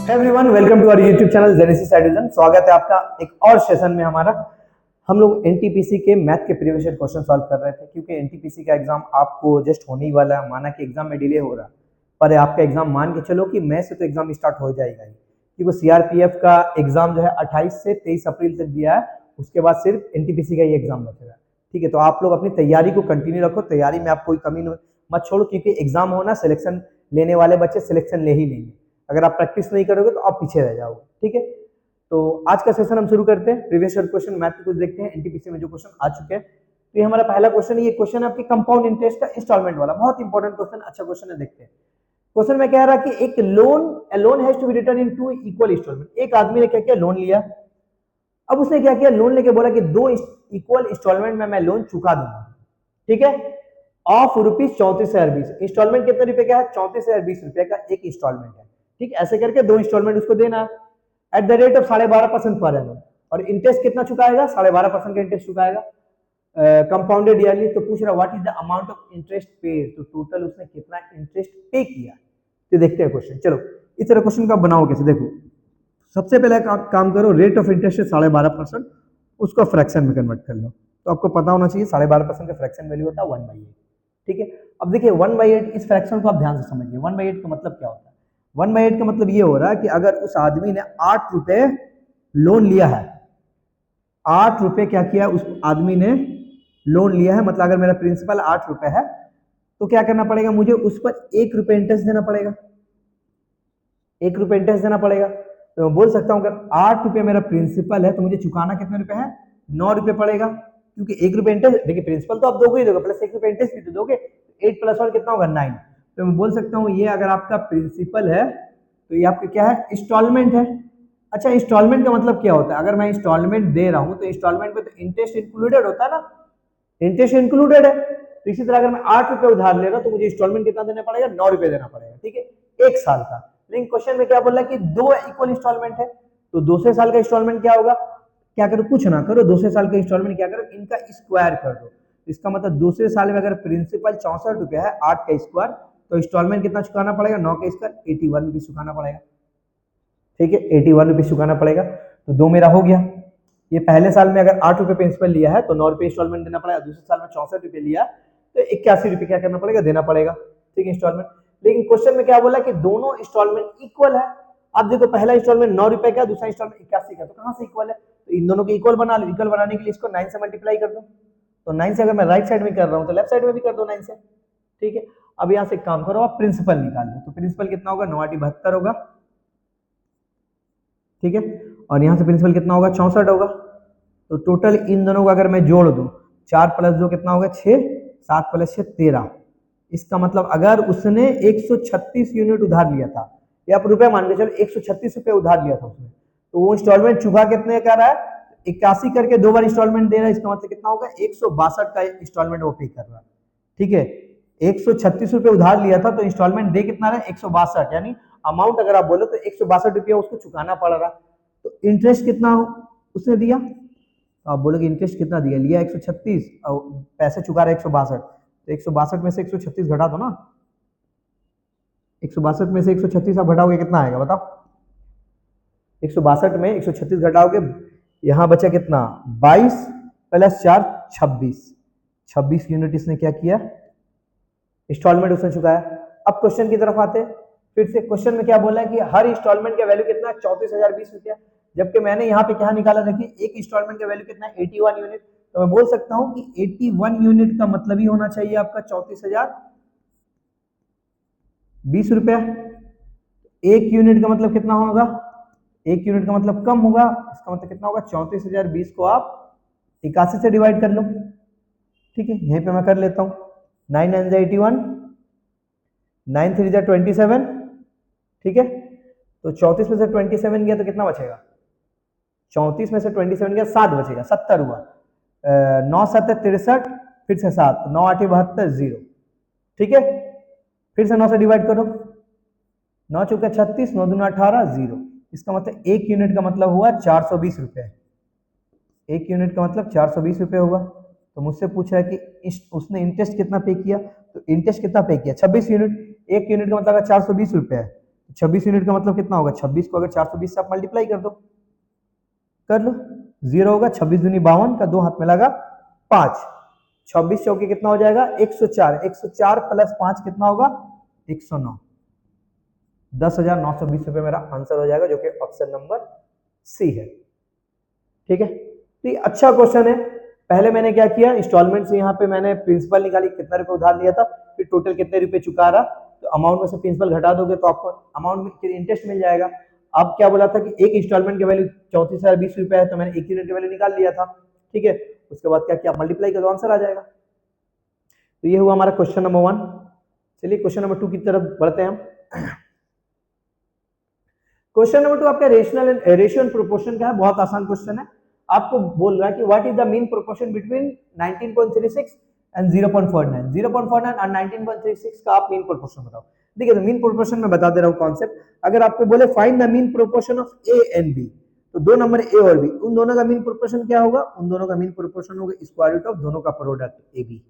Everyone, welcome to our YouTube channel Genesis edition. स्वागत है आपका एक और सेशन में हमारा। हम लोग एनटीपीसी के मैथ के प्रीवियस ईयर क्वेश्चन सॉल्व कर रहे थे, क्योंकि एनटीपीसी का एग्जाम आपको जस्ट होने ही वाला है। माना कि एग्जाम में डिले हो रहा, पर आपका एग्जाम मान के चलो कि मई से तो एग्जाम स्टार्ट हो जाएगा ही, क्योंकि सीआरपीएफ का एग्जाम जो है 28 से 23 अप्रैल तक दिया है। उसके बाद सिर्फ एनटीपीसी का ही एग्जाम बचेगा। ठीक है, तो आप लोग अपनी तैयारी को कंटिन्यू रखो। तैयारी में आप कोई कमी मत छोड़ो, क्योंकि एग्जाम होना, सिलेक्शन लेने वाले बच्चे सिलेक्शन ले ही लेंगे। अगर आप प्रैक्टिस नहीं करोगे तो आप पीछे रह जाओगे। ठीक है, तो आज का सेशन हम शुरू करते हैं। प्रीवियस ईयर क्वेश्चन मैथ के कुछ देखते हैं, एनटीपीसी में जो क्वेश्चन आ चुके हैं। तो ये हमारा पहला क्वेश्चन, ये क्वेश्चन है आपकी कंपाउंड इंटरेस्ट का इंस्टॉलमेंट वाला। बहुत इंपॉर्टेंट क्वेश्चन, अच्छा क्वेश्चन है, देखते हैं। क्वेश्चन में कह रहा है कि एक loan has to be return in 2 equal instalment. एक आदमी ने क्या किया, लोन लिया। अब उसने क्या किया, लोन लेके बोला कि 2 इक्वल इंस्टॉलमेंट में मैं लोन चुका दूंगा। ठीक है, ऑफ ₹34,020। इंस्टॉलमेंट कितने रुपए का है, 34,020 का एक इंस्टॉलमेंट है। ठीक, ऐसे करके 2 इंस्टॉलमेंट उसको देना है at the rate of 12.5% per annum. और इंटरेस्ट कितना चुकाएगा, 12.5% का इंटरेस्ट चुकाएगा कंपाउंडेड ईयरली। तो पूछ रहा what is the amount of interest paid, तो टोटल उसने कितना इंटरेस्ट पे किया। तो देखते हैं क्वेश्चन। चलो, इस तरह क्वेश्चन का बनाओ कैसे, देखो। सबसे पहले काम करो, रेट ऑफ इंटरेस्ट है 12.5%, उसको फ्रैक्शन में कन्वर्ट कर लो। तो आपको पता होना चाहिए 12.5% का फ्रैक्शन वैल्यू होता है 1/8। ठीक है, अब देखिए 1/8, इस फ्रैक्शन को आप ध्यान से समझिए। 1/8 का मतलब क्या होता है, 1/8 का मतलब ये हो रहा है कि अगर उस आदमी ने 8 रुपए लोन लिया है, 8 रुपए क्या किया उस आदमी ने, लोन लिया है, मतलब अगर मेरा प्रिंसिपल 8 रुपए है, तो क्या करना पड़ेगा मुझे, उस पर 1 रुपए इंटरेस्ट देना पड़ेगा। 1 रुपए इंटरेस्ट देना पड़ेगा। तो मैं बोल सकता हूं अगर 8 रुपए मेरा प्रिंसिपल है, तो मुझे चुकाना कितने रुपए है, 9 रुपए पड़ेगा। क्योंकि 1 रुपए इंटरेस्ट, देखिए प्रिंसिपल तो आप दोगे ही दोगे, प्लस 1 रुपए इंटरेस्ट भी तो दोगे। 8 प्लस 1 कितना होगा, 9। तो मैं बोल सकता हूँ ये अगर आपका प्रिंसिपल है, तो ये आपका क्या है, इंस्टॉलमेंट है। अच्छा, इंस्टॉलमेंट का मतलब क्या होता है, अगर मैं इंस्टॉलमेंट दे रहा हूं तो इंस्टॉलमेंट में तो इंटरेस्ट इंक्लूडेड होता है ना, इंटरेस्ट इंक्लूडेड है। तो इसी तरह अगर मैं 8 रुपए उधार ले रहा हूं तो मुझे इंस्टॉलमेंट कितना देना पड़ेगा, 9 रुपए देना पड़ेगा। ठीक है, 1 साल का। लेकिन क्वेश्चन में क्या बोल रहा है कि 2 इक्वल इंस्टॉलमेंट है, तो दूसरे साल का इंस्टॉलमेंट क्या होगा, क्या करो, कुछ ना करो, दूसरे साल का इंस्टॉलमेंट क्या करो, इनका स्क्वायर कर दो। इसका मतलब दूसरे साल में अगर प्रिंसिपल 64 रुपया है, 8 का स्क्वायर, तो इंस्टॉलमेंट कितना चुकाना पड़ेगा, 9 का स्क्वायर 81 रुपीज चुकाना पड़ेगा। ठीक है, 81 रुपीज चुकाना पड़ेगा। तो 2 मेरा हो गया। ये पहले साल में अगर 8 रुपए प्रिंसिपल लिया है तो 9 रुपए इंस्टॉलमेंट देना पड़ेगा। दूसरे साल में 64 रुपए लिया तो 81 रुपए क्या करना पड़ेगा, देना पड़ेगा। ठीक है, इंस्टॉलमेंट। लेकिन क्वेश्चन में क्या बोला कि दोनों इंस्टॉलमेंट इक्वल है। अब देखो, पहला इंस्टॉलमेंट 9 रुपए का, दूसरा इंस्टॉलमेंट 81 का, तो कहां से इक्वल है, तो इन दोनों को इक्वल बना लो। इक्वल बनाने के लिए इसको 9 से मल्टीप्लाई कर दो। तो 9 से अगर मैं राइट साइड में कर रहा हूं तो लेफ्ट साइड में भी कर दो 9 से। ठीक है, अब यहां से काम करो, आप प्रिंसिपल निकाल लो। तो प्रिंसिपल कितना होगा, 9 8 72 होगा। ठीक है, और यहां से प्रिंसिपल कितना होगा, 64 होगा। तो टोटल इन दोनों को अगर मैं जोड़ दूं, 4 प्लस 2 कितना होगा, 6, 7 प्लस 6 13। इसका मतलब अगर उसने 136 यूनिट उधार लिया था, या आप रुपए मान के चलो 136 रुपए उधार लिया था उसने, तो वो इंस्टॉलमेंट चुका कितने का रहा है, 81 करके 2 बार इंस्टॉलमेंट दे रहा है। इसका मतलब कितना होगा, 162 का इंस्टॉलमेंट वो पे कर रहा है। ठीक है, 136 रुपए उधार लिया था, तो इंस्टॉलमेंट दे कितना रहा है, 162। यानी अमाउंट अगर आप बोलो तो 162 रुपया उसको चुकाना पड़ रहा। तो इंटरेस्ट कितना उसने दिया, तो आप बोलोगे इंटरेस्ट कितना दिया, लिया 136 और पैसे चुका रहे 162। तो 162 में से 136 घटा दो ना, 162 में से 136 आप घटाओगे कितना आएगा बताओ, 162 में 136 घटाओगे, यहां बचा कितना, 22 प्लस 4 26। 26 यूनिट इसने क्या किया, इंस्टॉलमेंट उसने चुकाया। अब क्वेश्चन की तरफ आते हैं। फिर से क्वेश्चन में क्या बोला है कि हर इंस्टॉलमेंट का वैल्यू कितना है, 34,020 रुपया। जबकि मैंने यहाँ पे क्या निकाला, देखिए एक इंस्टॉलमेंट का वैल्यू कितना है, 81 यूनिट। तो मैं बोल सकता हूँ कि 81 यूनिट का मतलब ही होना चाहिए आपका 34,020 रुपया। एक यूनिट का मतलब कितना होगा, एक यूनिट का मतलब कम होगा। इसका मतलब कितना होगा, 34,020 को आप 81 से डिवाइड कर लो। ठीक है, यहीं पे मैं कर लेता हूँ, 9 9 81, 9 3 27। ठीक है, तो 34 में से 27 गया तो कितना बचेगा, 34 में से 27 गया 7 बचेगा, 70 हुआ। 9 7 63, फिर से 7, 9 8 72 0। ठीक है, फिर से 9 से डिवाइड करो, 9 चौके 36, 9 दूना 18 0। इसका मतलब एक यूनिट का मतलब हुआ 420 रुपए। एक यूनिट का मतलब 420 रुपए होगा। तो मुझसे पूछा है कि उसने इंटरेस्ट कितना पे किया, तो इंटरेस्ट कितना पे किया, 26 यूनिट। 1 यूनिट का मतलब अगर 420 रुपये है, 26 यूनिट का मतलब कितना होगा, 26 को अगर 420 से आप मल्टीप्लाई कर दो, कर लो, 0 होगा, 26 दूनी 52 का 2 हाथ में लगा 5, 26 चौके कितना हो जाएगा 104, 104 प्लस 5 कितना होगा 109, 10,920 रुपये मेरा आंसर हो जाएगा, जो कि ऑप्शन नंबर सी है। ठीक है, तो ये अच्छा क्वेश्चन है। पहले मैंने क्या किया, इंस्टॉलमेंट से यहाँ पे मैंने प्रिंसिपल निकाली, कितना रुपए उधार लिया था, फिर टोटल कितने रुपए चुका रहा, तो अमाउंट में से प्रिंसिपल घटा दोगे तो आपको अमाउंट में इंटरेस्ट मिल जाएगा। अब क्या बोला था कि एक इंस्टॉलमेंट की वैल्यू 34,020 रुपए है, तो मैंने 1 यूनिट की वैल्यू निकाल लिया था। ठीक है, उसके बाद क्या किया, मल्टीप्लाई कर दो, आंसर आ जाएगा। तो ये हुआ हमारा क्वेश्चन नंबर 1। चलिए क्वेश्चन नंबर 2 की तरफ बढ़ते हैं हम। क्वेश्चन नंबर 2 आपका रेशियो एंड प्रोपोर्शन का है, बहुत आसान क्वेश्चन है। आपको बोल रहा है कि what is the mean proportion between 19.36 and 0.49, 0.49 और 19.36 का आप मीन प्रोपोर्शन बताओ। देखिए, तो मीन प्रोपोर्शन में बता दे रहा हूं कॉन्सेप्ट। अगर आपको बोले find the mean proportion of A and B, तो दो नंबर ए और बी, उन दोनों का मीन प्रोपोर्शन क्या होगा, उन दोनों का मीन प्रोपोर्शन होगा स्क्वायर रूट ऑफ दोनों का प्रोडक्ट ए बी।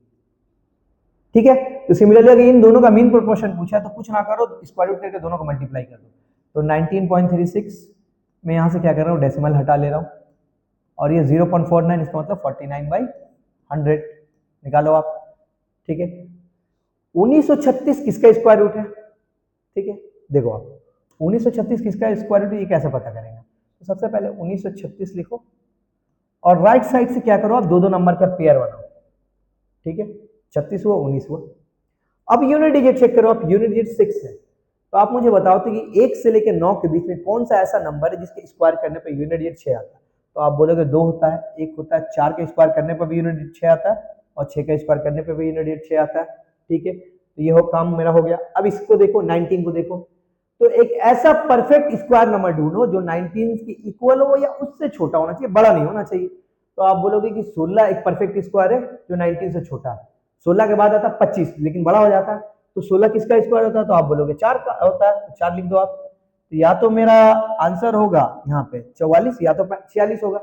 ठीक है, तो सिमिलरली अगर इन दोनों का मीन प्रोपोर्शन पूछा है तो कुछ ना करो, स्क्वायर रूट करके दोनों को मल्टीप्लाई कर दो। तो 19.36 मैं यहाँ से क्या कर रहा हूँ, डेसिमल हटा ले रहा हूँ, और ये 0.49 इसका मतलब 49/100 निकालो आप। ठीक है, 1936 किसका स्क्वायर रूट है, ठीक है, देखो आप 1936 किसका स्क्वायर रूट है, ये कैसे पता करेंगे। तो सबसे पहले 1936 लिखो, और राइट साइड से क्या करो, आप दो दो नंबर का पेयर बनाओ। ठीक है, 36 हुआ, 19 हुआ। अब यूनिट डिजिट चेक करो, आप यूनिट डिजिट 6 है, तो आप मुझे बताओ तो कि 1 से लेकर 9 के बीच में कौन सा ऐसा नंबर है जिसके स्क्वायर करने पर यूनिट डिजिट 6 आता है। तो आप बोलोगे 2 होता है, 1 होता है, 4 के स्क्वायर करने पर भी यूनिट डिजिट 6 आता है, और 6 का स्क्वायर करने पर भी यूनिट डिजिट 6 आता है। ठीक है, तो ये हो काम मेरा हो गया। अब इसको देखो, 19 को देखो, तो एक ऐसा परफेक्ट स्क्वायर नंबर ढूंढो जो 19 के इक्वल हो या उससे छोटा होना चाहिए, बड़ा नहीं होना चाहिए। तो आप बोलोगे कि 16 एक परफेक्ट स्क्वायर है जो 19 से छोटा है। 16 के बाद आता है 25, लेकिन बड़ा हो जाता है, तो 16 किसका स्क्वायर होता है, तो आप बोलोगे 4 का होता है, 4 लिख दो आप। तो या तो मेरा आंसर होगा यहाँ पे 44 या तो 46 होगा,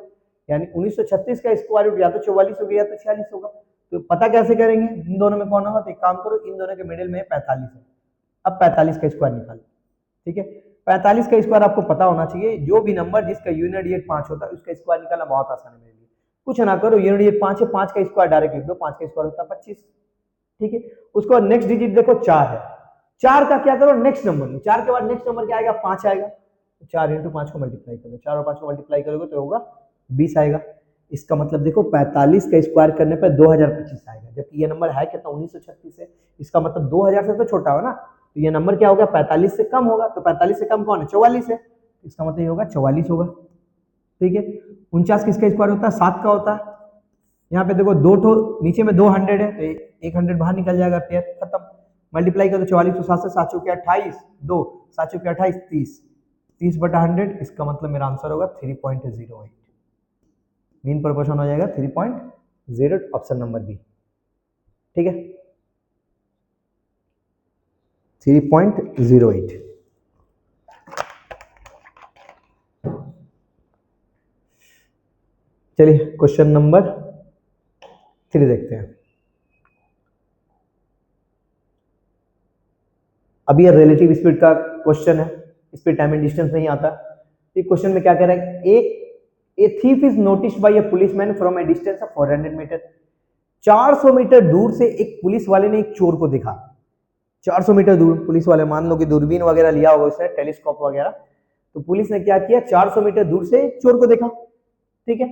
यानी 1936 का स्क्वायर रूट या तो 44 होगा या तो 46 होगा। तो पता कैसे करेंगे इन दोनों में कौन होगा, तो एक काम करो, इन दोनों के मिडिल में 45 है, अब 45 का स्क्वायर निकालो। ठीक है, 45 का स्क्वायर आपको पता होना चाहिए, जो भी नंबर जिसका यूनिट डिजिट 5 होता है उसका स्क्वायर निकालना बहुत आसान है मेरे लिए। कुछ ना करो, यूनिट डिजिट 5 है, 5 का स्क्वायर डायरेक्ट लिख दो, 5 का स्क्वायर होता है 25। ठीक है, उसके बाद नेक्स्ट डिजिट देखो 4 है, 4 का क्या करो नेक्स्ट नंबर में, 4 के बाद नेक्स्ट नंबर क्या आएगा, 5 आएगा, तो 4 इंटू 5 को मल्टीप्लाई करो, 4 और 5 को मल्टीप्लाई करोगे तो होगा 20 आएगा। इसका मतलब देखो 45 का स्क्वायर करने पर 2025 आएगा, जबकि ये नंबर है कितना 1936 है, इसका मतलब 2000 से तो छोटा हो ना, तो ये नंबर क्या होगा 45 से कम होगा, तो 45 से कम कौन है 44 है, इसका मतलब ये होगा 44 होगा। ठीक है, 49 किसका स्क्वायर होता है 7 का होता है, यहाँ पे देखो दो ठो नीचे में 200 है, तो एक 100 बाहर निकल जाएगा, पेयर खत्म, मल्टीप्लाई करो 44 तो 7 से 7 चौके 28, 2 7 चौके 28 30, 30/100, इसका मतलब मेरा आंसर होगा 3.08, मीन प्रोपोर्शन हो जाएगा 3.08, ऑप्शन नंबर बी। ठीक है, 3.08। चलिए क्वेश्चन नंबर 3 देखते हैं। अभी ये रिलेटिव स्पीड का क्वेश्चन है, स्पीड टाइम एंड डिस्टेंस नहीं आता। ये क्वेश्चन में क्या कह रहा है, a thief is noticed by a policeman from a distance of 400 metre. 400 metre दूर से एक पुलिस वाले ने एक चोर को देखा। 400 मीटर दूर पुलिस वाले, मान लो कि दूरबीन वगैरह लिया होगा उसने, टेलीस्कोप वगैरह, तो पुलिस ने क्या किया 400 मीटर दूर से चोर को देखा। ठीक है,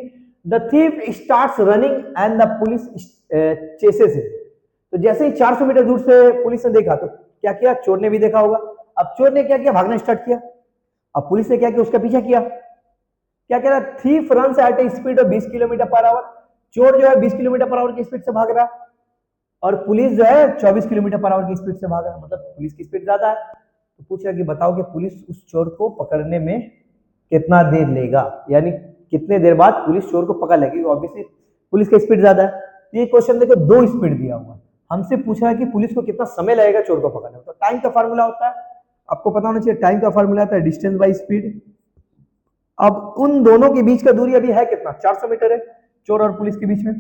the thief starts running and the police chases him. तो जैसे ही 400 मीटर दूर से पुलिस ने देखा तो क्या किया, चोर ने भी देखा होगा, अब चोर ने क्या किया, भागना स्टार्ट किया। अब पुलिस ने क्या किया, उसका पीछा किया। क्या कह रहा, thief runs at A speed of 20 kilometre per hour. चोर जो है 20 किलोमीटर पर आवर की स्पीड से भाग रहा है, और पुलिस जो है 24 किलोमीटर पर आवर की स्पीड से भाग रहा है, मतलब पुलिस की स्पीड ज्यादा है। तो पूछ रहा कि बताओ कि पुलिस उस चोर को पकड़ने में कितना देर लेगा, यानी कितने देर बाद पुलिस चोर को पकड़ लेगी, ऑब्वियसली पुलिस की स्पीड ज्यादा है। तो ये क्वेश्चन देखो 2 स्पीड दिया हुआ, हमसे पूछ रहा है कि पुलिस को कितना समय लगेगा चोर को पकड़ने में। तो टाइम का फार्मूला होता है, आपको पता होना चाहिए, टाइम का फार्मूला होता है डिस्टेंस बाय स्पीड। अब उन दोनों के बीच का दूरी अभी है कितना, 400 मीटर है चोर और पुलिस के बीच में।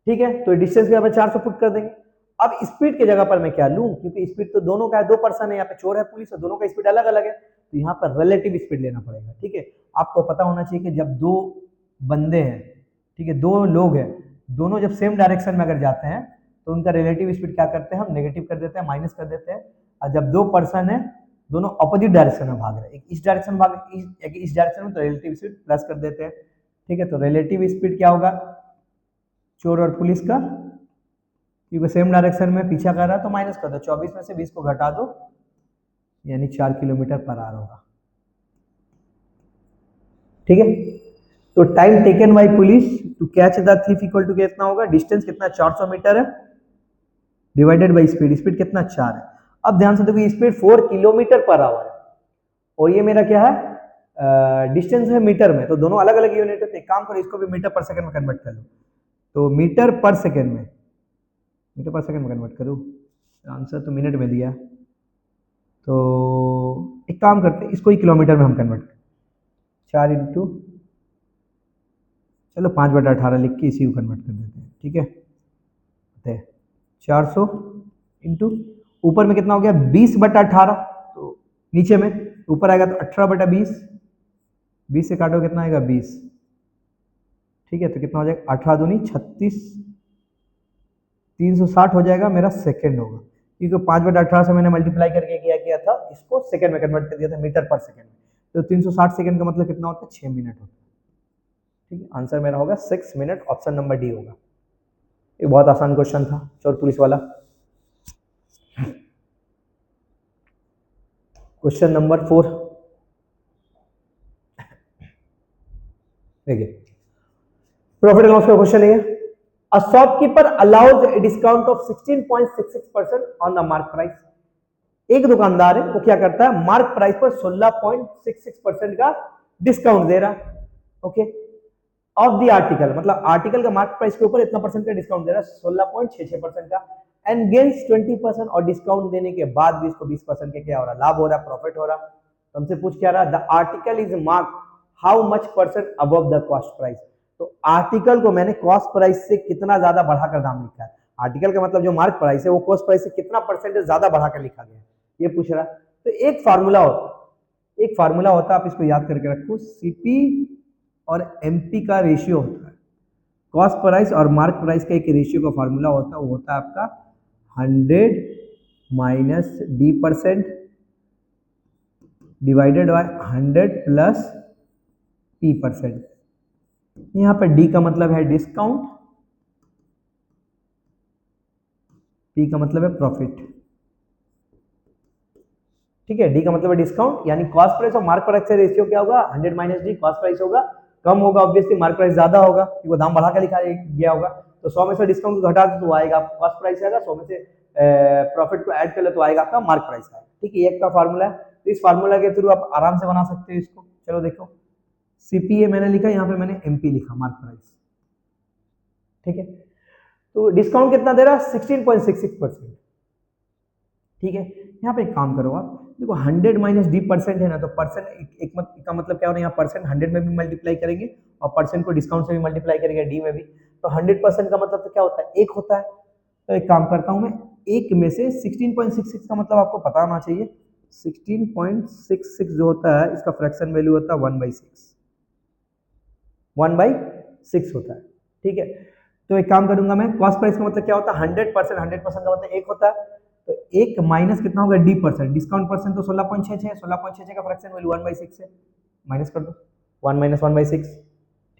ठीक है, तो डिस्टेंस के यहाँ 400 पुट कर देंगे, अब स्पीड की जगह पर मैं क्या लूं, क्योंकि स्पीड तो दोनों का है, 2 पर्सन है, यहाँ पे चोर है पुलिस है, दोनों का स्पीड अलग अलग है, तो यहाँ पर रिलेटिव स्पीड लेना पड़ेगा। ठीक है, आपको पता होना चाहिए कि जब दो बंदे हैं, ठीक है, दो लोग हैं, दोनों जब सेम डायरेक्शन में अगर जाते हैं तो उनका रिलेटिव स्पीड क्या करते हैं, हम नेगेटिव कर देते हैं, माइनस कर देते हैं। और जब दो पर्सन है, दोनों ऑपोजिट डायरेक्शन में भाग रहे हैं, एक इस डायरेक्शन में भाग एक इस डायरेक्शन में, तो रिलेटिव स्पीड प्लस कर देते हैं। ठीक है, तो रिलेटिव स्पीड क्या होगा चोर और पुलिस का, क्योंकि सेम डायरेक्शन में पीछा कर रहा है, तो माइनस कर दो, 24 में से 20 को घटा दो, यानी 4 किलोमीटर पर आवर होगा। ठीक है, तो time taken by police to catch the thief equal to कितना होगा, डिस्टेंस कितना 400 मीटर है, डिवाइडेड बाय स्पीड, स्पीड कितना 4 है। अब ध्यान से देखो स्पीड 4 किलोमीटर पर आवर है, और ये मेरा क्या है डिस्टेंस है मीटर में, तो दोनों अलग अलग यूनिट है। एक काम करो, इसको भी मीटर पर सेकंड में कन्वर्ट कर लो, तो मीटर पर सेकंड में, मीटर पर सेकंड में कन्वर्ट करूँ, आंसर तो मिनट में दिया, तो एक काम करते हैं, इसको ही किलोमीटर में हम कन्वर्ट करें, 4 इंटू, चलो 5/18 लिख के इसी को कन्वर्ट कर देते हैं। ठीक है, 400 इंटू ऊपर में कितना हो गया 20/18, तो नीचे में ऊपर आएगा तो 18/20, 20 से काटो कितना आएगा 20। ठीक है, तो कितना हो जाएगा 18 दूनी 36, 360 हो जाएगा, मेरा सेकंड होगा, क्योंकि 5/18 से मैंने मल्टीप्लाई करके किया था, इसको सेकंड में कन्वर्ट कर दिया था, मीटर पर सेकंड में, तो 360 सेकंड का मतलब कितना होता है 6 मिनट होता है। ठीक है, आंसर मेरा होगा 6 मिनट, ऑप्शन नंबर डी होगा। ये बहुत आसान क्वेश्चन था चोर पुलिस वाला। क्वेश्चन नंबर 4 देखिए, प्रॉफिट एंड लॉस का क्वेश्चन है। A shopkeeper allows a discount of 16.66% on the mark price। एक दुकानदार है वो क्या करता है, मार्क प्राइस पर 16.66% का डिस्काउंट दे रहा है। ओके, ऑफ द आर्टिकल, मतलब आर्टिकल का मार्क प्राइस के ऊपर इतना परसेंट का डिस्काउंट दे रहा है, 16.66% का, एंड गेन्स 20%, और डिस्काउंट देने के बाद भी इसको 20% के क्या हो रहा है, लाभ हो रहा है, प्रॉफिट हो रहा है। तो हमसे पूछ क्या रहा है, the article is mark how much percent above the cost price. तो आर्टिकल को मैंने कॉस्ट प्राइस से कितना ज्यादा बढ़ाकर दाम लिखा है, आर्टिकल का मतलब जो मार्क प्राइस है वो कॉस्ट प्राइस से कितना परसेंटेज ज्यादा बढ़ाकर लिखा गया है, ये पूछ रहा है। तो एक फार्मूला होता है, आप इसको याद करके रखो, सीपी और एमपी का रेशियो होता है, कॉस्ट प्राइस और मार्क प्राइस का एक रेशियो का फार्मूला होता है, वो होता है आपका 100 minus D% divided by 100 plus P%। यहाँ पर D का मतलब है डिस्काउंट, P का मतलब है प्रॉफिट। ठीक है, D का मतलब है डिस्काउंट, यानी कॉस्ट प्राइस और मार्क प्राइस का रेशियो क्या होगा, 100 माइनस D, कॉस्ट प्राइस होगा कम होगा, ऑब्वियसली मार्क प्राइस ज्यादा होगा क्योंकि वो दाम बढ़ा कर लिखा गया होगा। तो 100 में से डिस्काउंट घटा दो तो आएगा कॉस्ट प्राइस आएगा, 100 में से प्रॉफिट को ऐड कर ले तो आएगा आपका मार्क प्राइस आएगा। ठीक है, ये एक का फार्मूला है, तो इस फार्मूला के थ्रू आप आराम से बना सकते हो इसको। चलो देखो, सीपीए मैंने लिखा, यहाँ पे मैंने एमपी लिखा, मार्क प्राइस। ठीक है, तो डिस्काउंट कितना दे रहा है 16.66%। ठीक है, यहाँ पे एक काम करो आप, देखो 100 माइनस D% है ना, तो परसेंट एक का मतलब क्या हो रहा है, यहाँ परसेंट 100 में भी मल्टीप्लाई करेंगे और परसेंट को डिस्काउंट से भी मल्टीप्लाई करेंगे D में भी, तो 100% का मतलब तो क्या होता है, 1 होता है। तो एक काम करता हूँ मैं, 1 में से 16.66 का मतलब आपको पता होना चाहिए, 16.66 जो होता है इसका फ्रैक्शन वैल्यू होता है 1/6, 1/6 होता है। ठीक है, तो एक काम करूंगा मैं, कॉस्ट प्राइस का मतलब क्या होता है 100%, 100% का मतलब 1 होता है, तो 1 माइनस कितना होगा D%, डिस्काउंट परसेंट तो 16.66, 16.66 का फ्रैक्शन वैल्यू 1/6 है, माइनस कर दो 1 माइनस 1/6।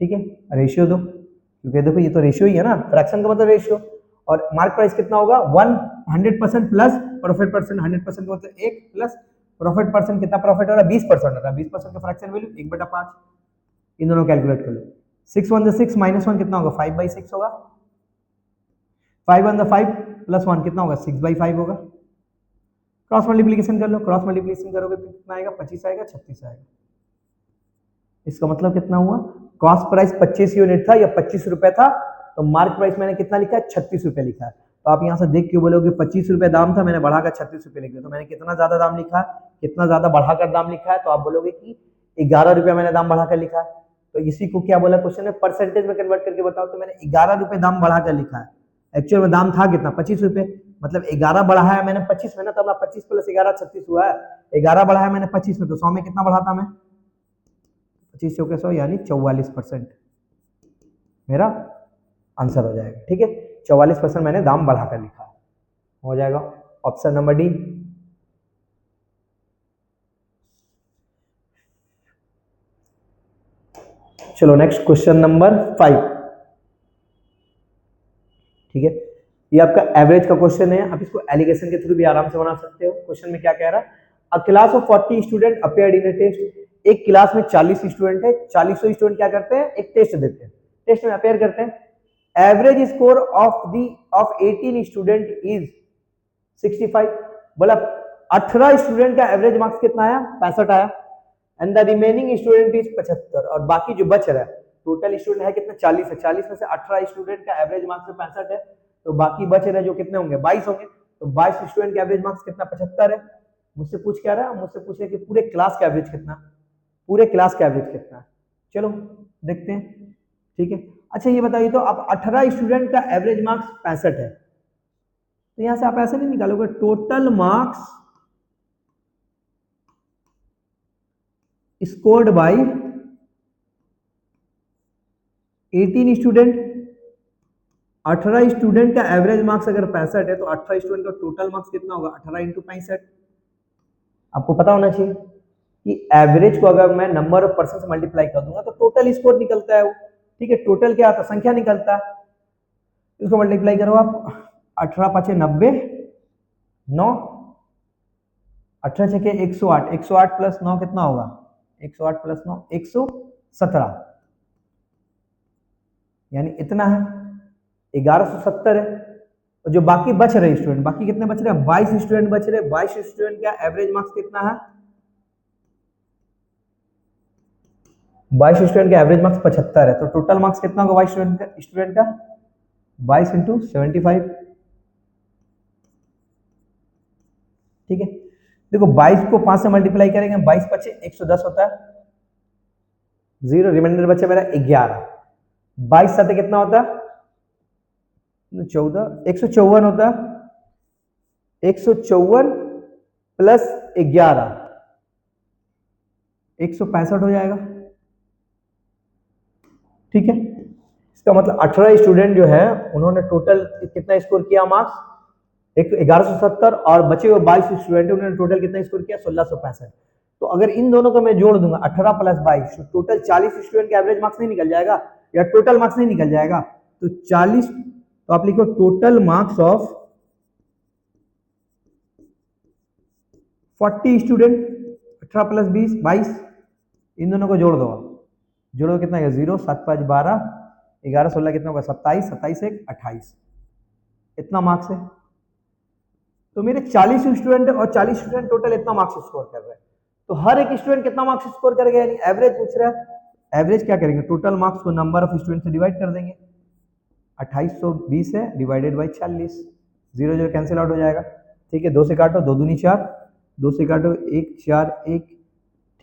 ठीक है, रेशियो दो, क्योंकि देखो ये तो रेशियो ही है ना, फ्रैक्शन का मतलब रेशियो, और मार्क प्राइस कितना होगा 100% प्लस प्रॉफिट परसेंट, 100% का मतलब 1 प्लस प्रॉफिट परसेंट, कितना प्रॉफिट हो रहा है 20% हो रहा है, 20% का फ्रैक्शन वैल्यू 1/5, इन दोनों कैलकुलेट कर लो, 6 1 6 माइनस 1 कितना होगा 5/6 होगा, 5 1 5 प्लस 1 कितना होगा 6/5 होगा, क्रॉस मल्टीप्लीकेशन कर लो, क्रॉस मल्टीप्लीकेशन करोगे तो कितना आएगा 25 आएगा, 36 आएगा। इसका मतलब कितना हुआ, कॉस्ट प्राइस 25 यूनिट था या 25 रुपए था, तो मार्क प्राइस मैंने कितना लिखा है 36 रुपए लिखा है। तो आप यहाँ से देख के बोलोगे 25 रुपए दाम था, मैंने बढ़ाकर 36 रुपए लिख दिया, तो मैंने कितना ज्यादा दाम लिखा है, कितना ज्यादा बढ़ाकर दाम लिखा है, तो आप बोलोगे कि 11 रुपया मैंने दाम बढ़ाकर लिखा है। तो इसी को क्या बोला क्वेश्चन में, परसेंटेज में कन्वर्ट करके बताओ, तो मैंने 11 रुपए दाम बढ़ाकर लिखा है, एक्चुअल में दाम था कितना 25 रुपए, मतलब 11 बढ़ाया मैंने 25 में ना, तो अपना 25 प्लस 11 36 हुआ है। 11 बढ़ाया मैंने 25 में, तो 100 में कितना बढ़ाता मैं? 25 चौके 100 यानी 44% मेरा आंसर हो जाएगा। ठीक है, 44% मैंने दाम बढ़ाकर लिखा है, हो जाएगा ऑप्शन नंबर डी। चलो नेक्स्ट क्वेश्चन नंबर 5। ठीक है, ये आपका एवरेज का क्वेश्चन है, आप इसको एलिगेशन के थ्रू भी आराम से बना सकते हो। क्वेश्चन में क्या कह रहा है? A class of 40 student appeared in a test. एक क्लास में 40 स्टूडेंट है, 40 स्टूडेंट क्या करते हैं? एक टेस्ट देते हैं, टेस्ट में अपीयर करते हैं। Average score of 18 student is 65। बोला 18 स्टूडेंट का एवरेज मार्क्स कितना आया? 65 आया। And the remaining student is 75, और बाकी जो बच रहा है, टोटल स्टूडेंट है कितना? 40 है, 40 में से 18 स्टूडेंट का एवरेज मार्क्स 65 है, तो बाकी बच रहे जो कितने होंगे? 22 होंगे। तो 22 स्टूडेंट का एवरेज मार्क्स कितना? 75 है। मुझसे पूछ क्या रहा है? मुझसे पूछ रहे कि पूरे क्लास का एवरेज कितना, पूरे क्लास का एवरेज कितना है। चलो देखते हैं। ठीक है, अच्छा ये बताइए तो आप 18 स्टूडेंट का एवरेज मार्क्स 65 है, तो यहां से आप ऐसे नहीं निकालोगे total marks scored by 18 student. 18 student का एवरेज मार्क्स अगर 65 है, तो 18 स्टूडेंट का टोटल मार्क्स कितना होगा? 18 इंटू 65। आपको पता होना चाहिए कि एवरेज को अगर मैं नंबर ऑफ पर्सन से मल्टीप्लाई कर दूंगा तो टोटल स्कोर निकलता है वो। ठीक है, टोटल क्या आता है? संख्या निकलता है। इसको मल्टीप्लाई करो आप, 18 5 90, 9, 18 छके 108, 108 प्लस 9 कितना होगा? 108 प्लस 9 117, यानी इतना है, 1170 है। और जो बाकी बच रहे स्टूडेंट, बाकी कितने बच रहे हैं? 22 स्टूडेंट बच रहे। 22 स्टूडेंट का एवरेज मार्क्स कितना है? 22 स्टूडेंट का एवरेज मार्क्स 75 है, तो टोटल मार्क्स कितना होगा 22 स्टूडेंट का? 22 इंटू 75। ठीक है, देखो 22 को 5 से मल्टीप्लाई करेंगे, 22 पचे 110 होता है, जीरो, रिमाइंडर बचा मेरा 11। 22 साथ कितना होता है? 14, 154 होता है। 154 प्लस 11 165 हो जाएगा। ठीक है, इसका मतलब 18 स्टूडेंट जो है उन्होंने टोटल कितना स्कोर किया मार्क्स? 1170, और बचे हुए 22 स्टूडेंट उन्होंने टोटल कितना स्कोर किया? 1665। तो अगर इन दोनों को मैं जोड़ दूंगा 18 प्लस 22, तो टोटल 40 स्टूडेंट का एवरेज मार्क्स नहीं निकल जाएगा, या टोटल मार्क्स नहीं निकल जाएगा? तो 40, तो आप लिखो total marks of 40 student. 18 plus 20 22, इन दोनों को जोड़ दो, जोड़ो कितना है? 0 7 5 12, 11 16 कितना होगा? 27, 27 1 28, इतना मार्क्स है। तो मेरे 40 स्टूडेंट और 40 स्टूडेंट टोटल इतना मार्क्स स्कोर कर रहे हैं। तो हर एक स्टूडेंट कितना मार्क्स स्कोर करेगा? यानी एवरेज पूछ रहा है। एवरेज क्या करेंगे? टोटल मार्क्स को नंबर ऑफ स्टूडेंट से डिवाइड कर देंगे। 2820 है डिवाइडेड बाई 40, 0 0 कैंसिल आउट हो जाएगा। ठीक है, 2 से काटो, 2 दूनी 4, 2 से काटो 1 4 1।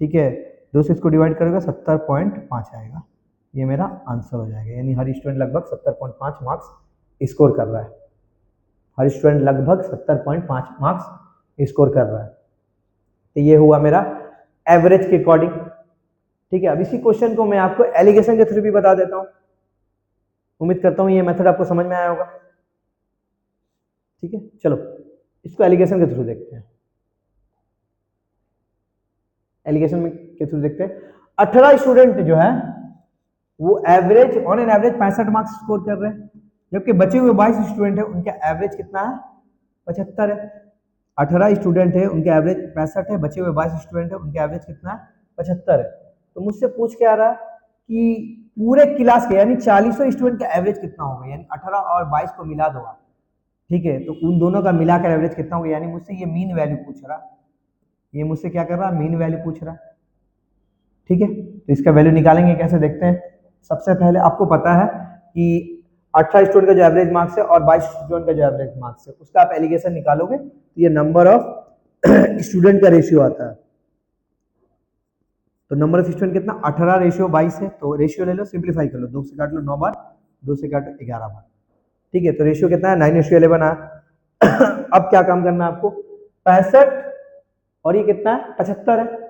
ठीक है, 2 से इसको डिवाइड करेगा 70.5 आएगा, ये मेरा आंसर हो जाएगा। यानी हर स्टूडेंट लगभग 70.5 मार्क्स स्कोर कर रहा है। हर स्टूडेंट लगभग 70.5 मार्क्स स्कोर कर रहा है। तो ये हुआ मेरा एवरेज के अकॉर्डिंग। ठीक है, अब इसी क्वेश्चन को मैं आपको एलिगेशन के थ्रू भी बता देता हूं। उम्मीद करता हूं ये मेथड आपको समझ में आया होगा। ठीक है, चलो इसको एलिगेशन के थ्रू देखते हैं। एलिगेशन में के थ्रू देखते हैं। 18 स्टूडेंट जो है वो average on an average 65 marks score कर रहे हैं, जबकि बचे हुए 22 स्टूडेंट है उनका एवरेज कितना है? 75 है। 18 स्टूडेंट है उनके एवरेज 65 है, बचे हुए 22 स्टूडेंट है उनके एवरेज कितना है? 75 है। तो मुझसे पूछ के आ रहा है कि पूरे क्लास के यानी 40 स्टूडेंट का एवरेज कितना होगा, यानी 18 और 22 को मिला दो आप। ठीक है, तो उन दोनों का मिलाकर एवरेज कितना होगा, यानी मुझसे ये मीन वैल्यू पूछ रहा, ये मुझसे क्या कर रहा है? मीन वैल्यू पूछ रहा। ठीक है, तो इसका वैल्यू निकालेंगे, कैसे देखते हैं। सबसे पहले आपको पता है कि 18 स्टूडेंट का जो एवरेज मार्क्स है और 22 स्टूडेंट का जो एवरेज मार्क्स है उसका आप एलिगेशन निकालोगे तो ये नंबर ऑफ स्टूडेंट का रेशियो आता है। तो नंबर ऑफ स्टूडेंट कितना? 18 रेशियो 22 है, तो रेशियो ले लो, सिंप्लीफाई कर लो, 2 से काट लो 9 बार, 2 से काटो 11 बार। ठीक है, तो रेशियो कितना है? 9:11 है। अब क्या काम करना है आपको, 65 और ये कितना है 75 है।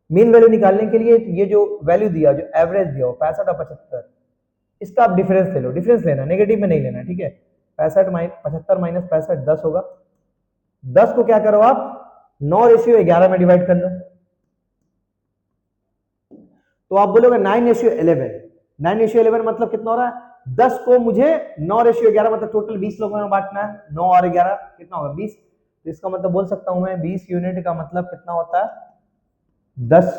मीन वैल्यू निकालने के लिए ये जो वैल्यू दिया, जो एवरेज दिया हो 65 और 75, इसका आप डिफरेंस ले लो, डिफरेंस लेना, नेगेटिव में नहीं लेना, ठीक है। 75 माइनस 65 10 होगा। 10 को क्या करो आप 9:11 में डिवाइड कर लो, तो आप बोलोगे 9:11। 9:11 मतलब कितना हो रहा है, 10 को मुझे 9:11 मतलब टोटल 20 लोगों में बांटना है, 9 और 11 कितना होगा 20। तो इसका मतलब बोल सकता हूं मैं 20 यूनिट का मतलब कितना होता है 10।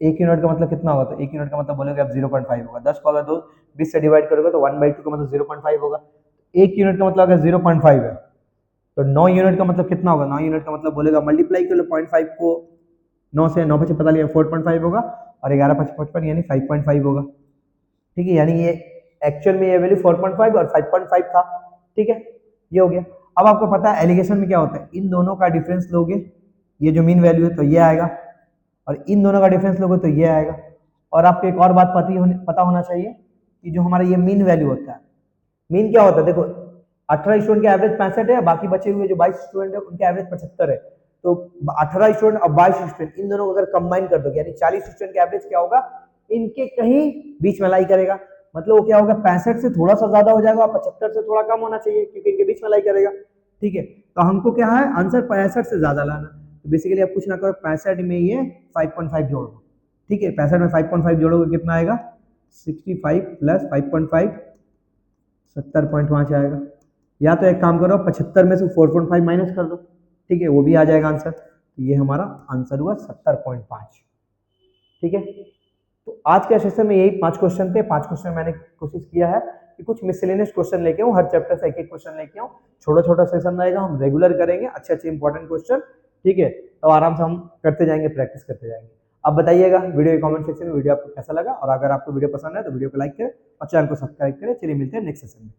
1 यूनिट का मतलब कितना होगा, तो 1 यूनिट का मतलब बोलोगे आप 0.5 होगा। 10 को अगर 20 से डिवाइड करोगे तो 1/2 का मतलब 0.5 होगा। 1 यूनिट का मतलब अगर 0.5 है तो 9 यूनिट का मतलब कितना होगा, 9 यूनिट का मतलब बोलेगा मल्टीप्लाई कर लो 0.5 को 9 से, 9 पता लिया 4.5 होगा, और 11 5 55 यानी 5.5 होगा, ठीक है। यानी ये एक्चुअल में ये वैल्यू 4.5 और 5.5 था, ठीक है, ये हो गया। अब आपको पता है एलिगेशन में क्या होता है, इन दोनों का डिफरेंस लोगे, ये जो मीन वैल्यू है तो ये आएगा, और इन दोनों का डिफरेंस लोगे तो ये आएगा। और आपको एक और बात पता होना चाहिए कि जो हमारा ये मीन वैल्यू होता है, मीन क्या होता है, देखो 18 स्टूडेंट के एवरेज 65 है, बाकी बचे हुए जो 22 स्टूडेंट है उनके एवरेज 75 है। तो 18 स्टूडेंट और 22 स्टूडेंट इन दोनों को अगर कंबाइन कर दोगे यानी 40 स्टूडेंट के एवरेज क्या होगा, इनके कहीं बीच में लाई करेगा, मतलब वो क्या होगा 65 से थोड़ा सा ज्यादा हो जाएगा, 75 से थोड़ा कम होना चाहिए क्योंकि इनके बीच में लाई करेगा, ठीक है। तो हमको क्या है आंसर 65 से ज्यादा लाना, तो बेसिकली आप कुछ ना करो 65 में ये 5.5 जोड़ो, ठीक है। 65 में 5.5 जोड़ोगे कितना आएगा 65 प्लस 5.5 70.5 आएगा। या तो एक काम करो 75 में से 4.5 माइनस कर दो, ठीक है, वो भी आ जाएगा आंसर। तो ये हमारा आंसर हुआ 70.5, ठीक है। तो आज के सेशन में यही 5 क्वेश्चन थे। 5 क्वेश्चन मैंने कोशिश किया है कि कुछ मिसलेनियस क्वेश्चन लेके आऊं, हर चैप्टर से एक एक क्वेश्चन लेके आऊं, छोटा छोटा सेशन रहेगा, हम रेगुलर करेंगे अच्छे अच्छे इंपॉर्टेंट क्वेश्चन, ठीक है। तो आराम से हम करते जाएंगे, प्रैक्टिस करते जाएंगे। आप बताइएगा वीडियो के कमेंट सेक्शन में वीडियो आपको कैसा लगा, और अगर आपको वीडियो पसंद है तो वीडियो को लाइक करें और चैनल को सब्सक्राइब करें। चलिए मिलते हैं नेक्स्ट सेशन में।